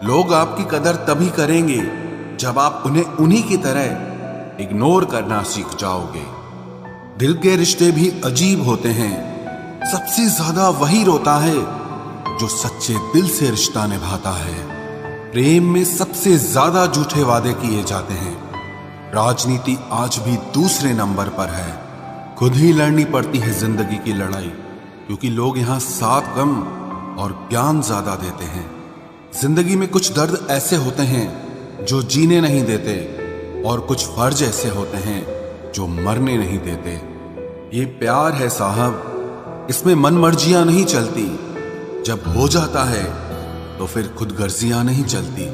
लोग आपकी कदर तभी करेंगे जब आप उन्हें उन्हीं की तरह इग्नोर करना सीख जाओगे। दिल के रिश्ते भी अजीब होते हैं। सबसे ज्यादा वही रोता है जो सच्चे दिल से रिश्ता निभाता है। प्रेम में सबसे ज्यादा झूठे वादे किए जाते हैं। राजनीति आज भी दूसरे नंबर पर है। खुद ही लड़नी पड़ती है जिंदगी की लड़ाई, क्योंकि लोग यहाँ साथ कम और ज्ञान ज्यादा देते हैं। जिंदगी में कुछ दर्द ऐसे होते हैं जो जीने नहीं देते, और कुछ फर्ज ऐसे होते हैं जो मरने नहीं देते। ये प्यार है साहब, इसमें मन मर्जियां नहीं चलती। जब हो जाता है तो फिर खुद गर्जियां नहीं चलती।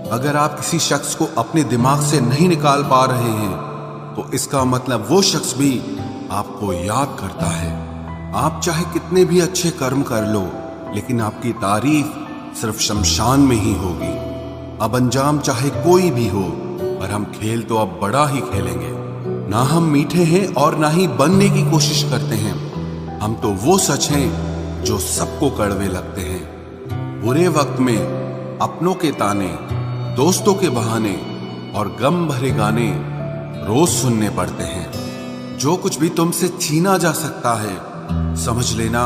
अगर आप किसी शख्स को अपने दिमाग से नहीं निकाल पा रहे हैं तो इसका मतलब वो शख्स भी आपको याद करता है। आप चाहे कितने भी अच्छे कर्म कर लो, लेकिन आपकी तारीफ सिर्फ शमशान में ही होगी। अब अंजाम चाहे कोई भी हो, पर हम खेल तो अब बड़ा ही खेलेंगे। ना हम मीठे हैं और ना ही बनने की कोशिश करते हैं। हम तो वो सच हैं जो सबको कड़वे लगते हैं। बुरे वक्त में अपनों के ताने, दोस्तों के बहाने और गम भरे गाने रोज सुनने पड़ते हैं। जो कुछ भी तुमसे छीना जा सकता है, समझ लेना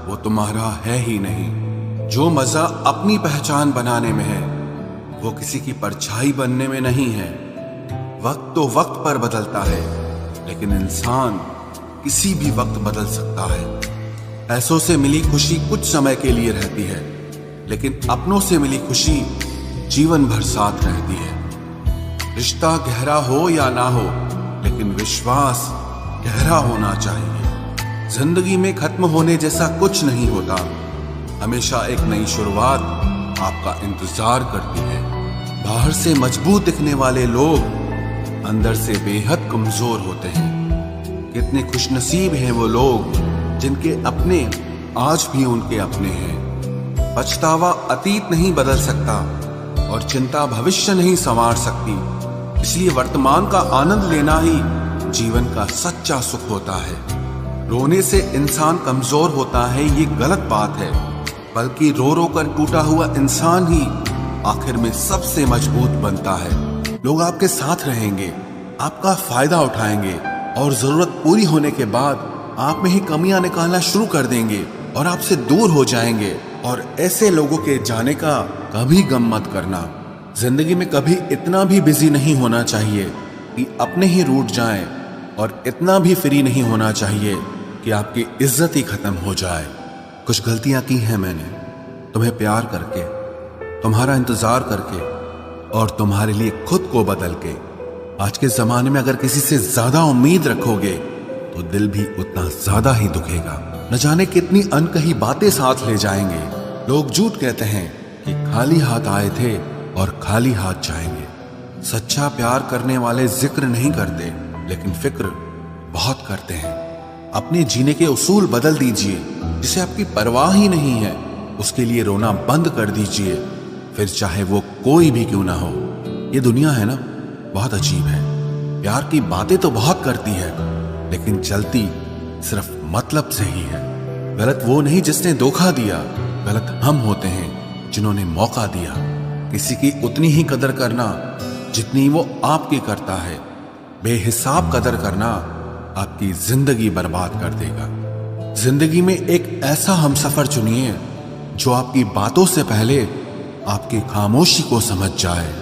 वो तुम्हारा है ही नहीं। जो मजा अपनी पहचान बनाने में है, वो किसी की परछाई बनने में नहीं है। वक्त तो वक्त पर बदलता है, लेकिन इंसान किसी भी वक्त बदल सकता है। पैसों से मिली खुशी कुछ समय के लिए रहती है, लेकिन अपनों से मिली खुशी जीवन भर साथ रहती है। रिश्ता गहरा हो या ना हो, लेकिन विश्वास गहरा होना चाहिए। जिंदगी में खत्म होने जैसा कुछ नहीं होता। हमेशा एक नई शुरुआत आपका इंतजार करती है। बाहर से मजबूत दिखने वाले लोग अंदर से बेहद कमजोर होते हैं। कितने खुशनसीब हैं वो लोग जिनके अपने आज भी उनके अपने हैं। पछतावा अतीत नहीं बदल सकता और चिंता भविष्य नहीं संवार सकती। इसलिए वर्तमान का आनंद लेना ही जीवन का सच्चा सुख होता है। रोने से इंसान कमजोर होता है, ये गलत बात है। बल्कि रो रो कर टूटा हुआ इंसान ही आखिर में सबसे मजबूत बनता है। लोग आपके साथ रहेंगे, आपका फायदा उठाएंगे, और जरूरत पूरी होने के बाद आप में ही कमियां निकालना शुरू कर देंगे और आपसे दूर हो जाएंगे। और ऐसे लोगों के जाने का कभी गम मत करना। जिंदगी में कभी इतना भी बिजी नहीं होना चाहिए कि अपने ही रूठ जाएं, और इतना भी फ्री नहीं होना चाहिए कि आपकी इज्जत ही खत्म हो जाए। कुछ गलतियां की हैं मैंने, तुम्हें प्यार करके, तुम्हारा इंतजार करके, और तुम्हारे लिए खुद को बदल के। आज के जमाने में अगर किसी से ज्यादा उम्मीद रखोगे तो दिल भी उतना ज्यादा ही दुखेगा। न जाने कितनी अनकही बातें साथ ले जाएंगे। लोग झूठ कहते हैं कि खाली हाथ आए थे और खाली हाथ जाएंगे। सच्चा प्यार करने वाले जिक्र नहीं करते, लेकिन फिक्र बहुत करते हैं। अपने जीने के उसूल बदल दीजिए। जिसे आपकी परवाह ही नहीं है, उसके लिए रोना बंद कर दीजिए, फिर चाहे वो कोई भी क्यों ना हो। ये दुनिया है ना, बहुत अजीब है। प्यार की बातें तो बहुत करती है, लेकिन चलती सिर्फ मतलब से ही है। गलत वो नहीं जिसने धोखा दिया, गलत हम होते हैं जिन्होंने मौका दिया। किसी की उतनी ही कदर करना जितनी वो आपकी करता है। बेहिसाब कदर करना आपकी जिंदगी बर्बाद कर देगा। जिंदगी में एक ऐसा हमसफर चुनिए जो आपकी बातों से पहले आपकी खामोशी को समझ जाए।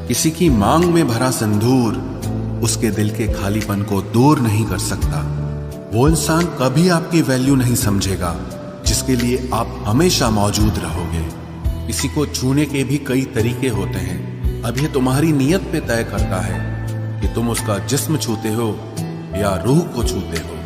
किसी की मांग में भरा सिंदूर उसके दिल के खालीपन को दूर नहीं कर सकता। वो इंसान कभी आपकी वैल्यू नहीं समझेगा जिसके लिए आप हमेशा मौजूद रहोगे। किसी को छूने के भी कई तरीके होते हैं। अब ये तुम्हारी नियत पे तय करता है कि तुम उसका जिस्म छूते हो या रूह को छूते हो।